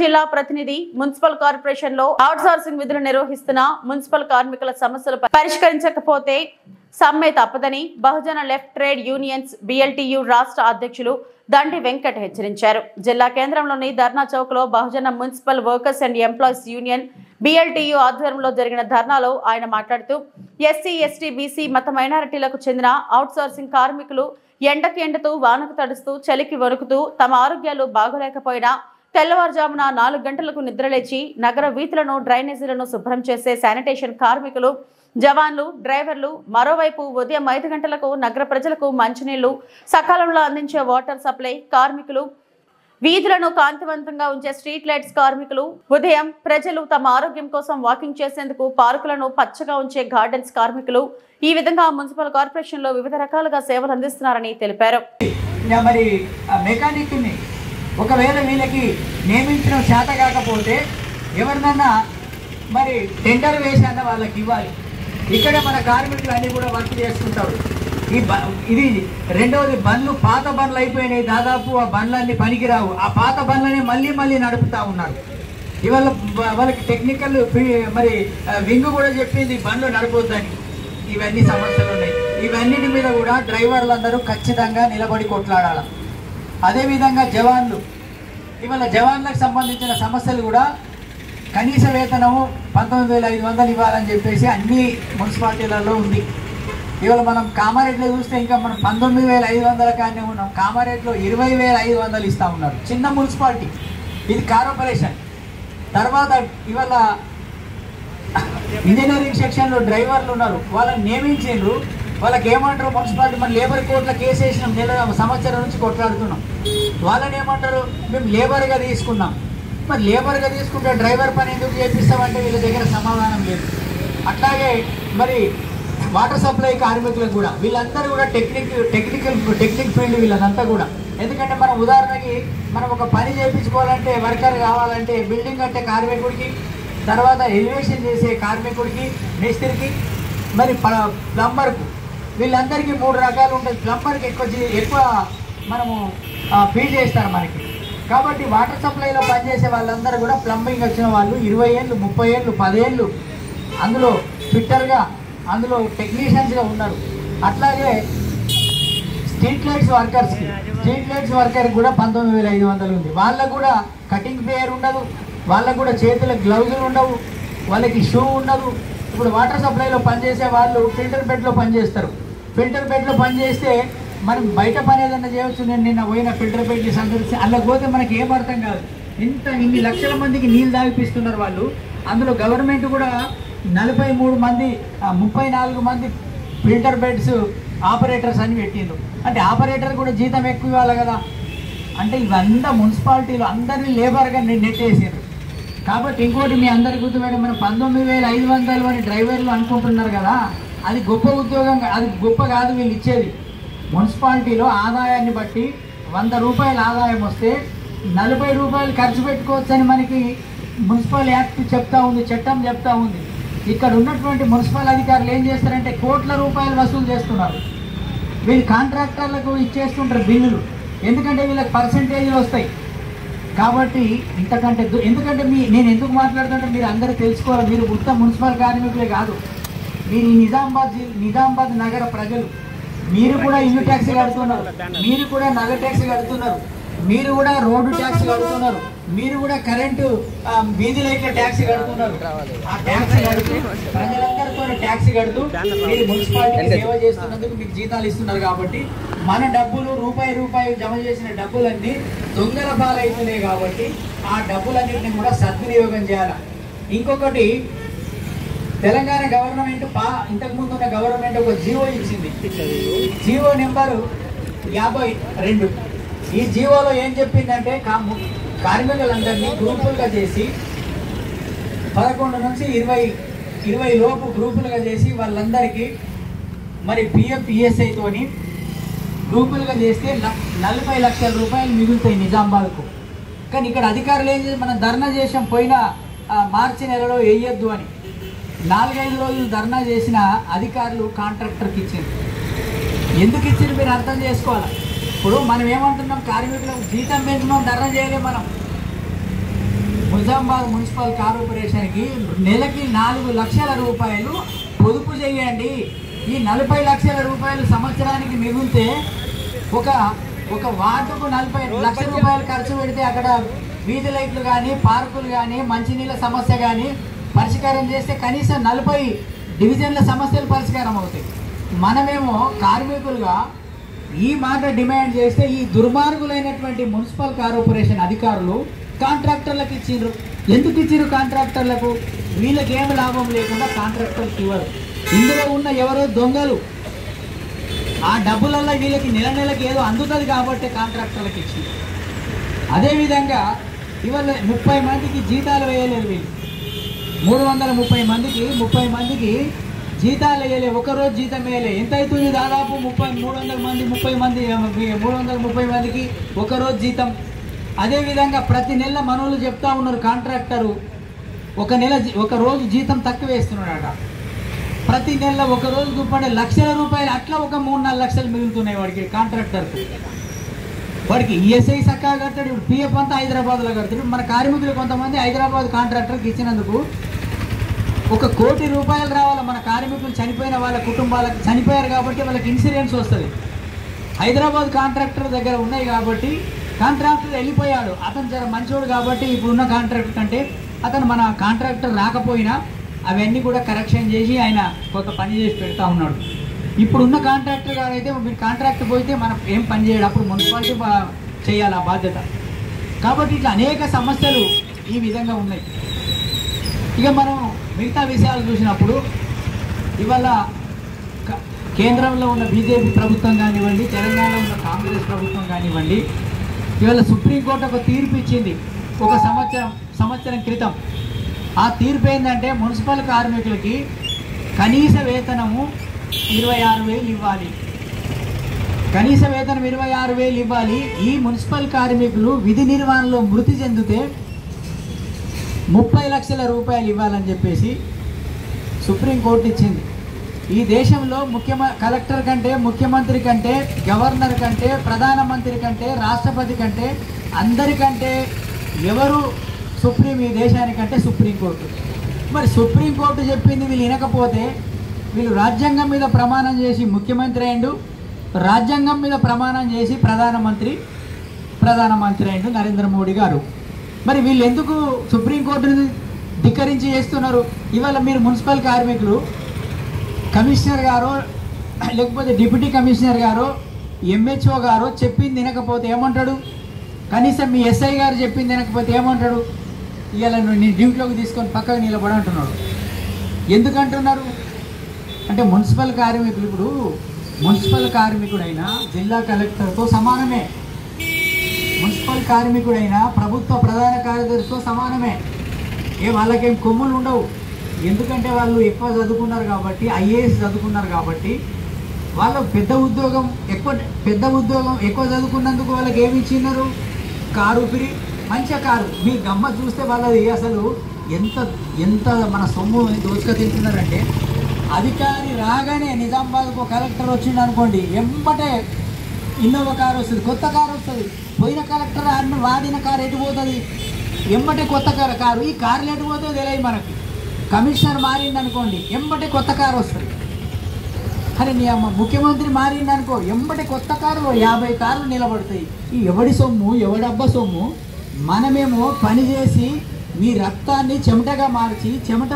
జిల్లా ప్రతినిధి municipal corporation లో అవుట్సోర్సింగ్ విధులు నిర్వహిస్తున్న మున్సిపల్ కార్మికుల సమస్యలు పరిష్కరించకపోతే సమ్మె తప్పదని బహుజన లెఫ్ట్ ట్రేడ్ యూనియన్స్ BLTU రాష్ట్ర అధ్యక్షులు దండి వెంకట్ హెచ్చరించారు. జిల్లా కేంద్రంలోని ధర్నా చౌక్ లో Bahujan municipal workers and employees union BLTU ఆధ్వర్యంలో జరిగిన ధర్నాలో ఆయన మాట్లాడుతూ SC, ST, BC మత మైనారిటీలకు చెందిన అవుట్సోర్సింగ్ కార్మికులు ఎండకు ఎండుతూ వానకు తడుస్తూ చలికి వణుకుతూ తమ ఆరోగ్యాలు బాగోలేకపోయినా తెల్లవారుజామున 4 గంటలకు నిద్రలేచి నగర వీధులను డ్రైనేజీలను శుభ్రం చేసే శానిటేషన్ కార్మికులు, జవాన్లు, డ్రైవర్లు, మరోవైపు ఉదయం 5 గంటలకు నగర ప్రజలకు మంచినీళ్లు సకాలంలో అందించే వాటర్ సప్లై కార్మికులు, వీధులను కాంతివంతంగా ఉంచే స్ట్రీట్ లైట్స్ కార్మికులు, ఉదయం ప్రజలు తమ ఆరోగ్యం కోసం వాకింగ్ చేసేందుకు పార్కులను పచ్చగా ఉంచే గార్డెన్స్ కార్మికులు ఈ విధంగా మున్సిపల్ కార్పొరేషన్ లో వివిధ రకాలుగా సేవలు అందిస్తున్నారని తెలిపారు. ఒకవేళ వీళ్ళకి నియమించడం చేత కాకపోతే ఎవరినన్నా మరి టెండర్ వేసి అన్న వాళ్ళకి ఇవ్వాలి. ఇక్కడ మన కార్మికులు అన్నీ కూడా వర్క్ చేసుకుంటారు. ఇది రెండవది, బండ్లు పాత బండ్లు అయిపోయినాయి, దాదాపు ఆ బండ్లన్నీ పనికిరావు. ఆ పాత బండ్లని మళ్ళీ నడుపుతూ ఉన్నారు. ఇవాళ వాళ్ళకి టెక్నికల్ మరి వింగ్ కూడా చెప్పింది బండ్లు నడపొద్దని. ఇవన్నీ సమస్యలు ఉన్నాయి. ఇవన్నిటి మీద కూడా డ్రైవర్లందరూ ఖచ్చితంగా నిలబడి కొట్లాడాలి. అదేవిధంగా జవాన్లు, ఇవాళ జవాన్లకు సంబంధించిన సమస్యలు కూడా కనీస వేతనము 19,500 ఇవ్వాలని చెప్పేసి అన్ని మున్సిపాలిటీలలో ఉంది. ఇవాళ మనం కామారెడ్డిలో చూస్తే ఇంకా మనం 19,500 కానీ ఉన్నాం. కామారెడ్డిలో 20,500 ఇస్తూ ఉన్నారు. చిన్న మున్సిపాలిటీ, ఇది కార్పొరేషన్. తర్వాత ఇవాళ ఇంజనీరింగ్ సెక్షన్లో డ్రైవర్లు ఉన్నారు, వాళ్ళని నియమించారు. వాళ్ళకి ఏమంటారు, మున్సిపాలిటీ మన లేబర్ కోర్టులో కేసు వేసినాం, సంవత్సరం నుంచి కొట్లాడుతున్నాం. వాళ్ళని ఏమంటారు, మేము లేబర్గా తీసుకున్నాం. మరి లేబర్గా తీసుకుంటే డ్రైవర్ పని ఎందుకు చేపిస్తామంటే వీళ్ళ దగ్గర సమాధానం లేదు. అట్లాగే మరి వాటర్ సప్లై కార్మికులకు కూడా వీళ్ళందరూ కూడా టెక్నిక్ ఫీల్డ్ వీళ్ళంతా కూడా. ఎందుకంటే మనం ఉదాహరణకి మనం ఒక పని చేయించుకోవాలంటే, వర్కర్ కావాలంటే బిల్డింగ్ కట్టే కార్మికుడికి, తర్వాత ఎలివేషన్ చేసే కార్మికుడికి, మేస్త్రికి, మరి ప్లంబర్కు, వీళ్ళందరికీ 3 రకాలు ఉంటుంది. ప్లంబర్కి ఎక్కువ మనము ఫీల్ చేస్తారు మనకి. కాబట్టి వాటర్ సప్లైలో పనిచేసే వాళ్ళందరూ కూడా ప్లంబింగ్ వచ్చిన వాళ్ళు 20 ఏళ్ళు, 30 ఏళ్ళు, 10 ఏళ్ళు అందులో ఫిట్టర్గా, అందులో టెక్నీషియన్స్గా ఉన్నారు. అట్లాగే స్ట్రీట్ లైట్స్ వర్కర్కి కూడా 19,500 ఉంది. వాళ్ళకు కూడా కటింగ్ పేర్ ఉండదు, వాళ్ళకు కూడా చేతులకు గ్లౌజులు ఉండవు, వాళ్ళకి షూ ఉండదు. ఇప్పుడు వాటర్ సప్లైలో పనిచేసే వాళ్ళు ఫిల్టర్ బెడ్లో పనిచేస్తారు. ఫిల్టర్ బెడ్లో పనిచేస్తే మనం బయట పని ఏదన్నా చేయవచ్చు. నేను నిన్న పోయిన ఫిల్టర్ బెడ్ని సందర్శించి అలా పోతే మనకి ఏం అర్థం కాదు. ఇన్ని లక్షల మందికి నీళ్ళు తాగిపిస్తున్నారు వాళ్ళు. అందులో గవర్నమెంట్ కూడా 43 మంది 34 మంది ఫిల్టర్ బెడ్స్ ఆపరేటర్స్ అని పెట్టిండ్రు. అంటే ఆపరేటర్ కూడా జీతం ఎక్కువ ఇవ్వాలి కదా. అంటే ఇవంతా మున్సిపాలిటీలో అందరినీ లేబర్గా నెట్టేసారు. కాబట్టి ఇంకోటి మీ అందరి గుర్తుపెట్టి, మనం 19,500 అని డ్రైవర్లు అనుకుంటున్నారు కదా, అది గొప్ప ఉద్యోగం, అది గొప్ప కాదు. వీళ్ళు ఇచ్చేది మున్సిపాలిటీలో ఆదాయాన్ని బట్టి 100 రూపాయల ఆదాయం వస్తే 40 రూపాయలు ఖర్చు పెట్టుకోవచ్చని మనకి మున్సిపల్ యాక్ట్ చెప్తా ఉంది, చట్టం చెప్తా ఉంది. ఇక్కడ ఉన్నటువంటి మున్సిపల్ అధికారులు ఏం చేస్తారంటే కోట్ల రూపాయలు వసూలు చేస్తున్నారు. వీళ్ళు కాంట్రాక్టర్లకు ఇచ్చేస్తుంటారు బిల్లులు, ఎందుకంటే వీళ్ళకి పర్సెంటేజ్లు వస్తాయి. కాబట్టి ఇంతకంటే ఎందుకంటే నేను ఎందుకు మాట్లాడుతుంటే మీరు అందరూ తెలుసుకోవాలి. మీరు మొత్తం మున్సిపల్ కార్మికులే కాదు, మీరు ఈ నిజామాబాద్ నగర ప్రజలు. మీరు కూడా ఇల్లు ట్యాక్స్ కడుతున్నారు, మీరు కూడా నగర ట్యాక్స్ కడుతున్నారు, మీరు కూడా రోడ్డు ట్యాక్స్ కడుతున్నారు, మీరు కూడా కరెంటు వీధి లైట్ల ట్యాక్స్ కడుతున్నారు. ఆ ట్యాక్స్ కడుతూ ప్రజలందరితో ట్యాక్స్ కడుతూ మీరు మున్సిపాలిటీకి సేవ చేస్తున్నందుకు మీకు జీతాలు ఇస్తున్నారు. కాబట్టి మన డబ్బులు రూపాయి జమ చేసిన డబ్బులన్నీ దొంగల పాలవుతున్నాయి. కాబట్టి ఆ డబ్బులన్నింటినీ కూడా సద్వినియోగం చేయాలి. ఇంకొకటి, తెలంగాణ గవర్నమెంట్ ఇంతకుముందు ఉన్న గవర్నమెంట్ ఒక జీవో ఇచ్చింది, జీవో నెంబరు 52. ఈ జీవోలో ఏం చెప్పిందంటే కార్మికులందరినీ గ్రూపులుగా చేసి 11 నుంచి 20 లోపు గ్రూపులుగా చేసి వాళ్ళందరికీ మరి PF ESI తోని గ్రూపులుగా చేస్తే 40 లక్షల రూపాయలు మిగులుతాయి నిజామాబాద్కు. కానీ ఇక్కడ అధికారులు ఏం చేసి మనం ధర్నా చేసాం, పోయిన మార్చి నెలలో వేయొద్దు అని 4-5 రోజులు ధర్నా చేసిన అధికారులు కాంట్రాక్టర్కి ఇచ్చారు. ఎందుకు ఇచ్చారు మీరు అర్థం చేసుకోవాలి. ఇప్పుడు మనం ఏమంటున్నాం, కార్మికులకు జీతం పెంచున్నాం, ధర్నా చేయలేం. మనం నిజామాబాద్ మున్సిపల్ కార్పొరేషన్కి నెలకి 4 లక్షల రూపాయలు పొదుపు చేయండి. ఈ 40 లక్షల రూపాయలు సంవత్సరానికి మిగిలితే ఒక వార్డుకు 40 లక్షల రూపాయలు ఖర్చు పెడితే అక్కడ వీధి లైట్లు కానీ, పార్కులు కానీ, మంచినీళ్ళ సమస్య కానీ పరిష్కారం చేస్తే కనీసం 40 డివిజన్ల సమస్యలు పరిష్కారం అవుతాయి. మనమేమో కార్మికులుగా ఈ మాట డిమాండ్ చేస్తే ఈ దుర్మార్గులైనటువంటి మున్సిపల్ కార్పొరేషన్ అధికారులు కాంట్రాక్టర్లకు ఇచ్చిండ్రు. ఎందుకు ఇచ్చిండ్రు కాంట్రాక్టర్లకు? వీళ్ళకేం లాభం లేకుండా కాంట్రాక్టర్లకు ఇవ్వరు. ఇందులో ఉన్న ఎవరో దొంగలు ఆ డబ్బులలో వీళ్ళకి నెలకి ఏదో అందుతుంది కాబట్టి కాంట్రాక్టర్లకు ఇచ్చింది. అదేవిధంగా ఇవాళ 30 మందికి జీతాలు వేయలేరు వీళ్ళు. 330 మందికి జీతాలు వేయలేదు. ఒకరోజు జీతం వేయలే. ఎంత అవుతుంది? దాదాపు 330 మందికి ఒకరోజు జీతం. అదేవిధంగా ప్రతి నెల మనోళ్ళు చెప్తా ఉన్నారు కాంట్రాక్టరు ఒక రోజు జీతం తక్కువ వేస్తున్నాడట. ప్రతి నెల ఒక రోజు చూపండి లక్షల రూపాయలు, అట్లా ఒక 3-4 లక్షలు మిగులుతున్నాయి వాడికి కాంట్రాక్టర్కు. వాడికి ఈఎస్ఐ చక్కగా కడతాడు, ఇప్పుడు పిఎఫ్ అంతా హైదరాబాద్లో కడతాడు. మన కార్మికులు కొంతమంది హైదరాబాద్ కాంట్రాక్టర్కి ఇచ్చినందుకు 1 కోటి రూపాయలు రావాలి. మన కార్మికులు చనిపోయిన వాళ్ళ కుటుంబాలకు చనిపోయారు కాబట్టి వాళ్ళకి ఇన్సూరెన్స్ వస్తుంది. హైదరాబాద్ కాంట్రాక్టర్ దగ్గర ఉన్నాయి కాబట్టి కాంట్రాక్టర్ వెళ్ళిపోయాడు. అతను జర మంచోడు కాబట్టి ఇప్పుడున్న కాంట్రాక్టర్ కంటే అతను మన కాంట్రాక్టర్ రాకపోయినా అవన్నీ కూడా కరెక్షన్ చేసి ఆయన కొంత పని చేసి పెడతా ఉన్నాడు. ఇప్పుడున్న కాంట్రాక్టర్ గారు అయితే మీరు కాంట్రాక్ట్ పోతే మనం ఏం పని చేయడు, అప్పుడు మున్సిపాలిటీ చేయాలి ఆ బాధ్యత. కాబట్టి ఇట్లా అనేక సమస్యలు ఈ విధంగా ఉన్నాయి. ఇక మనం మిగతా విషయాలు చూసినప్పుడు ఇవాళ కేంద్రంలో ఉన్న బీజేపీ ప్రభుత్వం కానివ్వండి, తెలంగాణలో ఉన్న కాంగ్రెస్ ప్రభుత్వం కానివ్వండి, ఇవాళ సుప్రీంకోర్టు ఒక తీర్పు ఇచ్చింది ఒక సంవత్సరం క్రితం. ఆ తీర్పు ఏంటంటే మున్సిపల్ కార్మికులకి కనీస వేతనము 26,000 ఇవ్వాలి. కనీస వేతనం 26,000 ఇవ్వాలి. ఈ మున్సిపల్ కార్మికులు విధి నిర్వహణలో మృతి చెందితే 30 లక్షల రూపాయలు ఇవ్వాలని చెప్పేసి సుప్రీంకోర్టు ఇచ్చింది. ఈ దేశంలో కలెక్టర్ కంటే, ముఖ్యమంత్రి కంటే, గవర్నర్ కంటే, ప్రధానమంత్రి కంటే, రాష్ట్రపతి కంటే, అందరికంటే ఎవరు సుప్రీం ఈ దేశానికంటే సుప్రీంకోర్టు. మరి సుప్రీంకోర్టు చెప్పింది వీళ్ళు వినకపోతే వీళ్ళు రాజ్యాంగం మీద ప్రమాణం చేసి ముఖ్యమంత్రి అయిండు, రాజ్యాంగం మీద ప్రమాణం చేసి ప్రధానమంత్రి అయిండు నరేంద్ర మోడీ గారు. మరి వీళ్ళు ఎందుకు సుప్రీంకోర్టుని ధిక్కరించి చేస్తున్నారు? ఇవాళ మీరు మున్సిపల్ కార్మికులు కమిషనర్ గారో లేకపోతే డిప్యూటీ కమిషనర్ గారో ఎంహెచ్ఓ గారో చెప్పింది వినకపోతే ఏమంటాడు? కనీసం మీ ఎస్ఐ గారు చెప్పింది వినకపోతే ఏమంటాడు? ఇవాళ నీ డ్యూటీలోకి తీసుకొని పక్కకు నిలబడి అంటున్నాడు. ఎందుకంటున్నారు అంటే మున్సిపల్ కార్మికులు ఇప్పుడు మున్సిపల్ కార్మికుడైనా జిల్లా కలెక్టర్తో సమానమే, మున్సిపల్ కార్మికుడైనా ప్రభుత్వ ప్రధాన కార్యదర్శితో సమానమే. వాళ్ళకేం కొమ్ములు ఉండవు. ఎందుకంటే వాళ్ళు ఎక్కువ చదువుకున్నారు కాబట్టి, ఐఏఎస్ చదువుకున్నారు కాబట్టి వాళ్ళు పెద్ద ఉద్యోగం ఎక్కువ చదువుకున్నందుకు వాళ్ళకి ఏమి ఇచ్చినారు? కారు ఫ్రీ, మంచిగా కారు. మీ గమ్మ చూస్తే వాళ్ళది అసలు ఎంత మన సొమ్ము దోచుక తింటున్నారంటే, అధికారి రాగానే నిజామాబాద్కు కలెక్టర్ వచ్చిండు అనుకోండి, ఎంబటే ఇన్నోవా కారు వస్తుంది, కొత్త కారు వస్తుంది. పోయిన కలెక్టర్ అన్ని వాడిన కారు ఎటు పోతుంది? ఎంబటే కొత్త కారు. ఈ కార్లు ఎటు పోతుందో తెలియదు మనకి. కమిషనర్ మారింది అనుకోండి, ఎంబటే కొత్త కారు వస్తుంది. కానీ నీ అమ్మ ముఖ్యమంత్రి మారింది అనుకో, ఎంబటే కొత్త కారు 50 కార్లు నిలబడతాయి. ఈ ఎవడి సొమ్ము, ఎవడబ్బా సొమ్ము? మనమేమో పనిచేసి మీ రక్తాన్ని చెమటగా మార్చి చెమట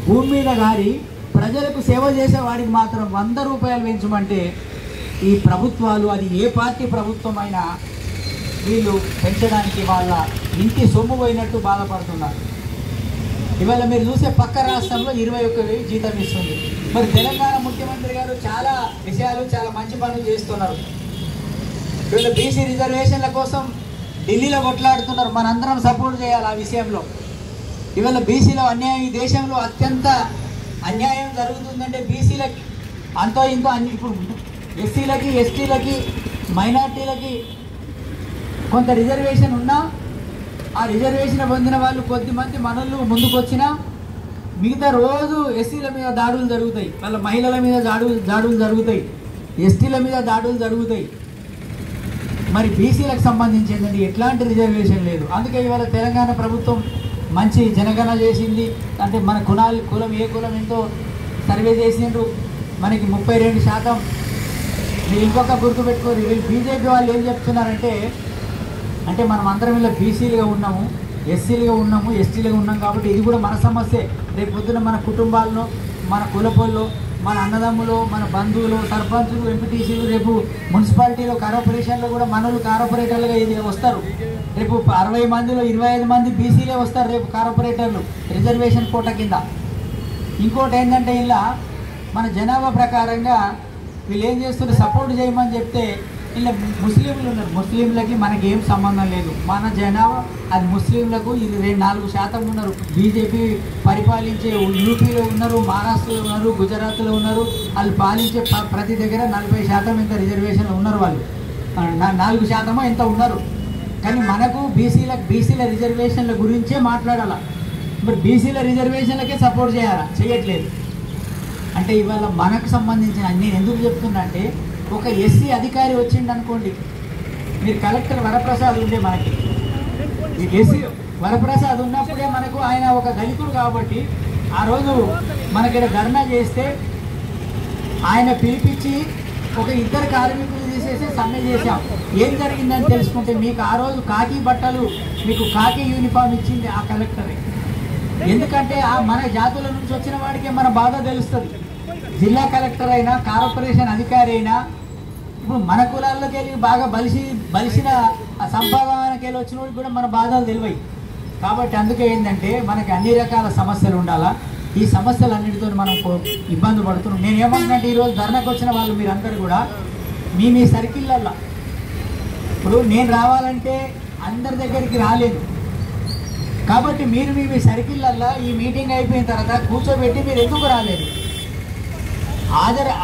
భూమి మీద గారి ప్రజలకు సేవ చేసేవాడికి మాత్రం 100 రూపాయలు పెంచమంటే ఈ ప్రభుత్వాలు, అది ఏ పార్టీ ప్రభుత్వం అయినా వీళ్ళు పెంచడానికి వాళ్ళ ఇంటి సొమ్ము పోయినట్టు బాధపడుతున్నారు. ఇవాళ మీరు చూసే పక్క రాష్ట్రంలో 21,000 జీతం ఇస్తుంది. మరి తెలంగాణ ముఖ్యమంత్రి గారు చాలా విషయాలు, చాలా మంచి పనులు చేస్తున్నారు. వీళ్ళు బీసీ రిజర్వేషన్ల కోసం ఢిల్లీలో కొట్లాడుతున్నారు. మనందరం సపోర్ట్ చేయాలి ఆ విషయంలో. ఇవాళ బీసీలో అన్యాయం, ఈ దేశంలో అత్యంత అన్యాయం జరుగుతుందంటే బీసీలకి అంతో ఇంతో ఇప్పుడు ఎస్సీలకి, ఎస్టీలకి, మైనార్టీలకి కొంత రిజర్వేషన్ ఉన్నా ఆ రిజర్వేషన్ పొందిన వాళ్ళు కొద్దిమంది మనోళ్ళు ముందుకు వచ్చినా మిగతా రోజు ఎస్సీల మీద దాడులు జరుగుతాయి, వాళ్ళ మహిళల మీద దాడులు జరుగుతాయి, ఎస్టీల మీద దాడులు జరుగుతాయి. మరి బీసీలకు సంబంధించిందండి ఎట్లాంటి రిజర్వేషన్ లేదు. అందుకే ఇవాళ తెలంగాణ ప్రభుత్వం మంచి జనగణన చేసింది. అంటే మన కులం ఏ కులం ఎంతో సర్వే చేసిండ్రు, మనకి 32%. మీరు ఇంకొక గుర్తుపెట్టుకోరు, వీళ్ళు బీజేపీ వాళ్ళు ఏం చెప్తున్నారంటే, అంటే మనం అందరం ఇలా బీసీలుగా ఉన్నాము, ఎస్సీలుగా ఉన్నాము, ఎస్టీలుగా ఉన్నాం కాబట్టి ఇది కూడా మన సమస్యే. రేపు పొద్దున మన కుటుంబాల్లో, మన కులపోళ్ళు, మన అన్నదమ్ములు, మన బంధువులు, సర్పంచులు, ఎంపీటీసీలు, రేపు మున్సిపాలిటీలో కార్పొరేషన్లో కూడా మనలు కార్పొరేటర్లుగా ఇది వస్తారు. రేపు 60 మందిలో 25 మంది బీసీలే వస్తారు రేపు కార్పొరేటర్లు రిజర్వేషన్ కోట కింద. ఇంకోటి ఏంటంటే ఇలా మన జనాభా ప్రకారంగా వీళ్ళు ఏం చేస్తున్నారు, సపోర్ట్ చేయమని చెప్తే ఇలా ముస్లింలు ఉన్నారు, ముస్లింలకి మనకి ఏం సంబంధం లేదు. మన జనాభా అది ముస్లింలకు ఇది 4% ఉన్నారు. బీజేపీ పరిపాలించే యూపీలో ఉన్నారు, మహారాష్ట్రలో ఉన్నారు, గుజరాత్లో ఉన్నారు. వాళ్ళు పాలించే ప్రతి దగ్గర 40% ఎంత రిజర్వేషన్లు ఉన్నారు. వాళ్ళు 4% ఎంత ఉన్నారు. కానీ మనకు బీసీల రిజర్వేషన్ల గురించే మాట్లాడాలా. మరి బీసీల రిజర్వేషన్లకే సపోర్ట్ చేయాలా, చేయట్లేదు. అంటే ఇవాళ మనకు సంబంధించిన నేను ఎందుకు చెప్తున్నా అంటే, ఒక ఎస్సీ అధికారి వచ్చిండు అనుకోండి, మీరు కలెక్టర్ వరప్రసాద్ ఉండే మనకి ఎస్సీ వరప్రసాద్ ఉన్నప్పుడే మనకు ఆయన ఒక దళితుడు కాబట్టి ఆ రోజు మనకి ధర్నా చేస్తే ఆయన పిలిపించి ఒక 2 కార్మికులు తీసేసి సమ్మె చేశాం. ఏం జరిగిందని తెలుసుకుంటే మీకు ఆ రోజు కాకి బట్టలు, మీకు కాకి యూనిఫామ్ ఇచ్చింది ఆ కలెక్టరే. ఎందుకంటే ఆ మన జాతుల నుంచి వచ్చిన వాడికే మన బాధ తెలుస్తుంది. జిల్లా కలెక్టర్ అయినా, కార్పొరేషన్ అధికారి అయినా, ఇప్పుడు మన కులాల్లోకి వెళ్ళి బాగా బలిసిన సంపాదనకి వెళ్ళి వచ్చిన వాడికి కూడా మన బాధలు తెలివాయి. కాబట్టి అందుకే ఏంటంటే మనకి అన్ని రకాల సమస్యలు ఉండాలా. ఈ సమస్యలన్నిటితో మనం ఇబ్బంది పడుతున్నాం. నేను ఏమంటున్నాంటే, ఈరోజు ధర్నాకు వచ్చిన వాళ్ళు మీరందరూ కూడా మీ సర్కిళ్ళల్లో, ఇప్పుడు నేను రావాలంటే అందరి దగ్గరికి రాలేదు కాబట్టి మీరు మీ సర్కిళ్ళల్లో ఈ మీటింగ్ అయిపోయిన తర్వాత కూర్చోబెట్టి మీరు ఎందుకు రాలేదు,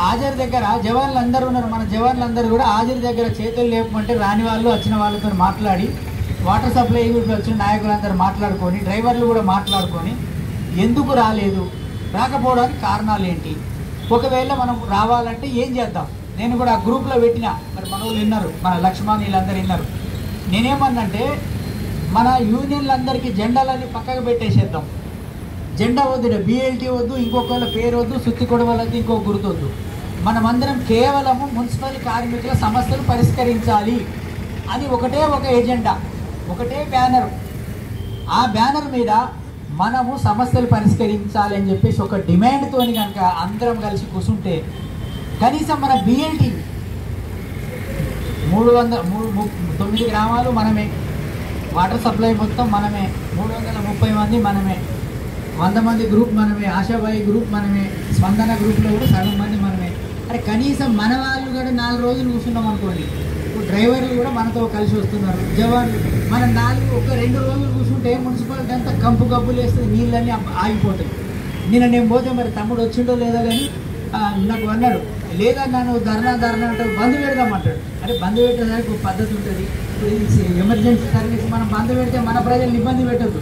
హాజరు దగ్గర జవాన్లు అందరూ ఉన్నారు, మన జవాన్లు అందరూ కూడా హాజరు దగ్గర చేతులు లేపమంటే రాని వాళ్ళు వచ్చిన వాళ్ళతో మాట్లాడి, వాటర్ సప్లై వచ్చిన నాయకులందరూ మాట్లాడుకొని, డ్రైవర్లు కూడా మాట్లాడుకొని ఎందుకు రాలేదు, రాకపోవడానికి కారణాలు ఏంటి, ఒకవేళ మనం రావాలంటే ఏం చేద్దాం. నేను కూడా ఆ గ్రూప్లో పెట్టినా, మరి మన వాళ్ళు విన్నారు, మన లక్ష్మణ్ వీళ్ళందరూ విన్నారు. నేనేమన్నంటే, మన యూనియన్లందరికీ జెండాలన్నీ పక్కకు పెట్టేసేద్దాం. జెండా వద్దు, బిఎల్టీ వద్దు, ఇంకొకళ్ళ పేరు వద్దు, సుత్తి కొడవలద్దు, ఇంకొక గుర్తొద్దు. మనమందరం కేవలము మున్సిపల్ కార్మికుల సమస్యలు పరిష్కరించాలి అని ఒకటే ఒక ఎజెండా, ఒకటే బ్యానర్. ఆ బ్యానర్ మీద మనము సమస్యలు పరిష్కరించాలి అని చెప్పేసి ఒక డిమాండ్తో కనుక అందరం కలిసి కూర్చుంటే, కనీసం మన బిఎల్టీ 309 గ్రామాలు మనమే, వాటర్ సప్లై మొత్తం మనమే, 330 మంది మనమే, 100 మంది గ్రూప్ మనమే, ఆశాబాయి గ్రూప్ మనమే, స్పందన గ్రూప్లో కూడా సగం మంది మనమే. అరే కనీసం మన వాళ్ళు కూడా 4 రోజులు కూర్చున్నాం అనుకోండి, ఇప్పుడు డ్రైవర్లు కూడా మనతో కలిసి వస్తున్నారు, జవాన్లు, మనం 2 రోజులు కూర్చుంటే మున్సిపాలిటీ అంతా కంపు గబ్బులు వేస్తుంది, నీళ్ళన్నీ ఆగిపోతాయి. నేను పోతే మరి తమ్ముడు వచ్చిండో లేదో కానీ నాకు అన్నాడు, లేదా నన్ను ధర్నా అంటాడు, బంద్ పెడదామంటాడు. అంటే బంద్ పెట్టడానికి ఒక పద్ధతి ఉంటుంది. ఇప్పుడు ఎమర్జెన్సీ సర్వీస్ మనం బంద్ పెడితే మన ప్రజల్ని ఇబ్బంది పెట్టద్దు.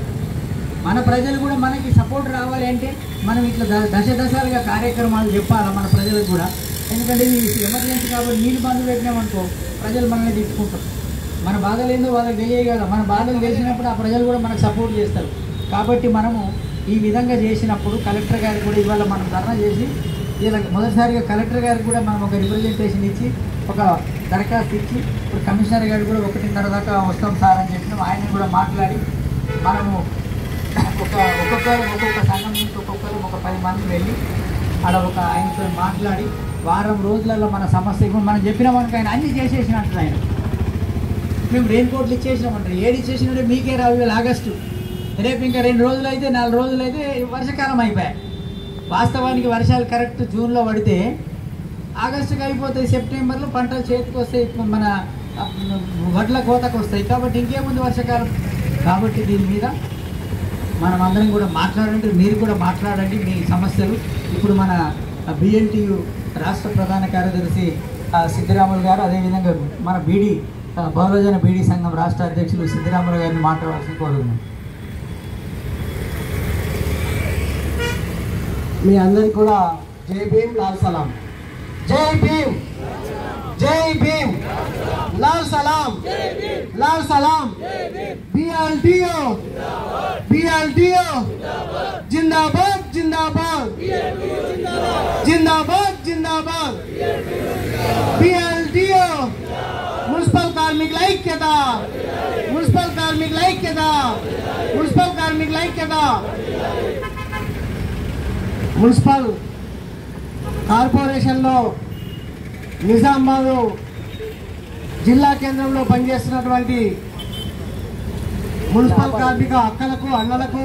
మన ప్రజలు కూడా మనకి సపోర్ట్ రావాలి అంటే మనం ఇట్లా దశలుగా కార్యక్రమాలు చెప్పాలి మన ప్రజలకు కూడా. ఎందుకంటే ఇది ఎమర్జెన్సీ కాబట్టి నీళ్ళు బంద్ పెట్టినామనుకో ప్రజలు మనల్ని తిట్టుకుంటారు. మన బాధలు ఏందో వాళ్ళకి తెలియదు కదా, మన బాధలు తెలిసినప్పుడు ఆ ప్రజలు కూడా మనకు సపోర్ట్ చేస్తారు. కాబట్టి మనము ఈ విధంగా చేసినప్పుడు కలెక్టర్ గారికి కూడా ఇవాళ మనం ధర్నా చేసి, ఇలా మొదటిసారిగా కలెక్టర్ గారికి కూడా మనం ఒక రిప్రజెంటేషన్ ఇచ్చి, ఒక దరఖాస్తు ఇచ్చి, ఇప్పుడు కమిషనర్ గారు కూడా 1:30 దాకా వస్తాం సార్ అని చెప్పినాం. ఆయన కూడా మాట్లాడి మనము ఒక్కొక్క సంఘం నుంచి ఒక్కొక్కరు ఒక 10 మంది వెళ్ళి అక్కడ ఒక ఆయనతో మాట్లాడి వారం రోజులలో మన సమస్య ఇప్పుడు మనం చెప్పినామనుకో ఆయన అన్నీ చేసేసినట్టు. ఆయన మేము రెయిన్ కోట్లు ఇచ్చేసినామంటారు, ఏడు ఇచ్చేసినట్టే మీకే రావు. ఇవాళ ఆగస్టు, రేపు ఇంకా 2 రోజులు అయితే 4 రోజులు అయితే వర్షాకాలం అయిపోయాయి. వాస్తవానికి వర్షాలు కరెక్ట్ జూన్లో పడితే ఆగస్టుకి అయిపోతాయి, సెప్టెంబర్లో పంటలు చేతికి వస్తాయి, మన వడ్ల కోతకు వస్తాయి. కాబట్టి ఇంకేముంది వర్షాకాలం. కాబట్టి దీని మీద మనం అందరం కూడా మాట్లాడండి, మీరు కూడా మాట్లాడండి మీ సమస్యలు. ఇప్పుడు మన బిఎల్టీయు రాష్ట్ర ప్రధాన కార్యదర్శి సిద్ధిరాములు గారు, అదేవిధంగా మన బహుళజన బీడీ సంఘం రాష్ట్ర అధ్యక్షులు సిద్ధిరాములు గారిని మాట్లాడాల్సి కోరుతున్నాం. మీ అందరికి కూడా జై భీమ్, లాల్ సలాం. జై భీమ్, జై భీమ్, లాల్ సలాం, లాల్ సలాం. బిఎల్టీయు, బిఎల్టీయు. BLTO जिंदाबाद जिंदाबाद जिंदाबाद जिंदाबाद BLTO మున్సిపల్ కార్మికుల ఐక్యత మున్సిపల్ కార్మికుల ఐక్యత మున్సిపల్ కార్మికుల ఐక్యత మున్సిపల్ కార్పొరేషన్లో నిజామాబాద్ జిల్లా కేంద్రంలో పనిచేస్తున్నటువంటి మున్సిపల్ కార్మిక అక్కలకు అన్నలకు